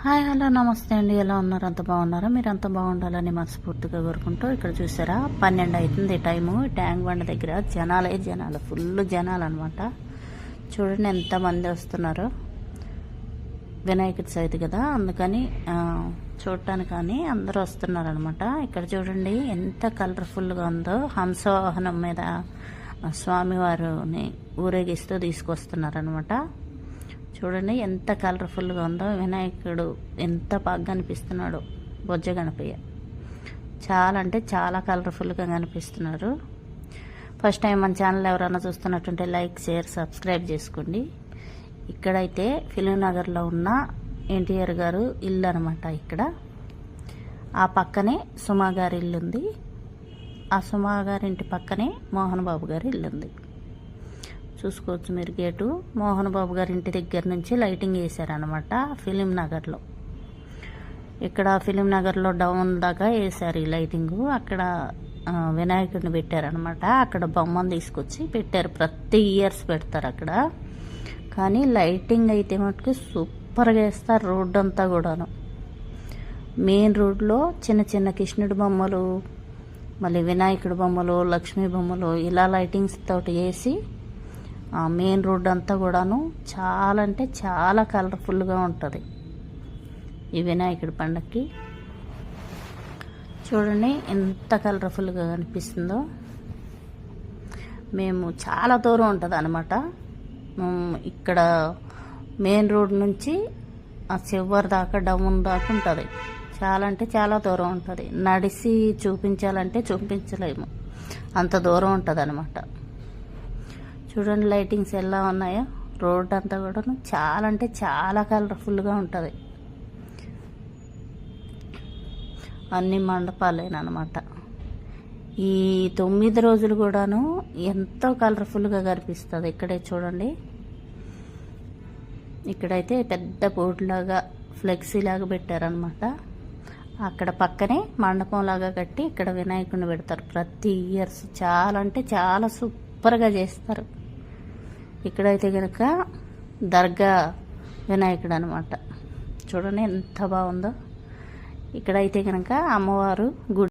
Hi hello నమస్తే అండి. ఎలా ఉన్నారు? అంత బాగున్నారా? మీరు అంత బాగుండాలని మనస్ఫూర్తిగా కోరుకుంటూ ఇక్కడ చూసారా 12 అవుతుంది టైము. ట్యాంక్ బండ్ దగ్గర జనాలు ఫుల్ జనాలు అనమాట. చూడండి ఎంతమంది వస్తున్నారు. వినాయకుడి చవితి కదా, అందుకని చూడటానికి కానీ అందరూ వస్తున్నారు అనమాట. ఇక్కడ చూడండి ఎంత కలర్ఫుల్గా ఉందో. హంసవాహనం మీద స్వామివారిని ఊరేగిస్తూ తీసుకొస్తున్నారనమాట. చూడండి ఎంత కలర్ఫుల్గా ఉందో. వినాయకుడు ఎంత బాగా కనిపిస్తున్నాడు. బొజ్జ గణపయ్య చాలా అంటే చాలా కలర్ఫుల్గా కనిపిస్తున్నారు. ఫస్ట్ టైం మన ఛానల్ ఎవరైనా చూస్తున్నట్టుంటే లైక్, షేర్, సబ్స్క్రైబ్ చేసుకోండి. ఇక్కడైతే ఫిలిం నగర్లో ఉన్న ఎన్టీఆర్ గారు ఇల్లు అనమాట. ఇక్కడ ఆ పక్కనే సుమా గారి ఇల్లు ఉంది. ఆ సుమా గారింటి పక్కనే మోహన్ బాబు గారి ఇల్లు ఉంది. చూసుకోవచ్చు మీరు గేటు. మోహన్ బాబు గారి ఇంటి దగ్గర నుంచి లైటింగ్ వేసారనమాట ఫిలిం నగర్లో. ఇక్కడ ఫిలిం నగర్లో డౌన్ దాకా వేసారు ఈ లైటింగు. అక్కడ వినాయకుడిని పెట్టారనమాట. అక్కడ బొమ్మను తీసుకొచ్చి పెట్టారు. ప్రతి ఇయర్స్ పెడతారు అక్కడ. కానీ లైటింగ్ అయితే మటుకు సూపర్గా వేస్తారు. రోడ్డు అంతా కూడాను. మెయిన్ రోడ్లో చిన్న చిన్న కృష్ణుడి బొమ్మలు, మళ్ళీ వినాయకుడి బొమ్మలు, లక్ష్మీ బొమ్మలు ఇలా లైటింగ్స్ తోటి వేసి మెయిన్ రోడ్ అంతా కూడాను చాలా అంటే చాలా కలర్ఫుల్గా ఉంటుంది ఈ వినాయకుడి పండగకి. చూడండి ఎంత కలర్ఫుల్గా కనిపిస్తుందో. మేము చాలా దూరం ఉంటుంది అనమాట. ఇక్కడ మెయిన్ రోడ్ నుంచి ఆ చివరి దాకా డౌన్ దాకా ఉంటుంది. చాలా అంటే చాలా దూరం ఉంటుంది. నడిచి చూపించాలంటే చూపించలేము, అంత దూరం ఉంటుంది అనమాట. చూడండి లైటింగ్స్ ఎలా ఉన్నాయో. రోడ్ అంతా కూడా చాలా అంటే చాలా కలర్ఫుల్గా ఉంటుంది. అన్ని మండపాలేనమాట. ఈ 9 రోజులు కూడాను ఎంతో కలర్ఫుల్గా కనిపిస్తుంది. ఇక్కడే చూడండి. ఇక్కడైతే పెద్ద బోర్డు లాగా ఫ్లెక్సీ లాగా పెట్టారనమాట. అక్కడ పక్కనే మండపం లాగా కట్టి ఇక్కడ వినాయకుడిని పెడతారు ప్రతి ఇయర్స్. చాలా అంటే చాలా సూపర్గా చేస్తారు. ఇక్కడైతే కనుక దర్గా వినాయకుడు అనమాట. చూడండి ఎంత బాగుందో. ఇక్కడైతే కనుక అమ్మవారు గుడి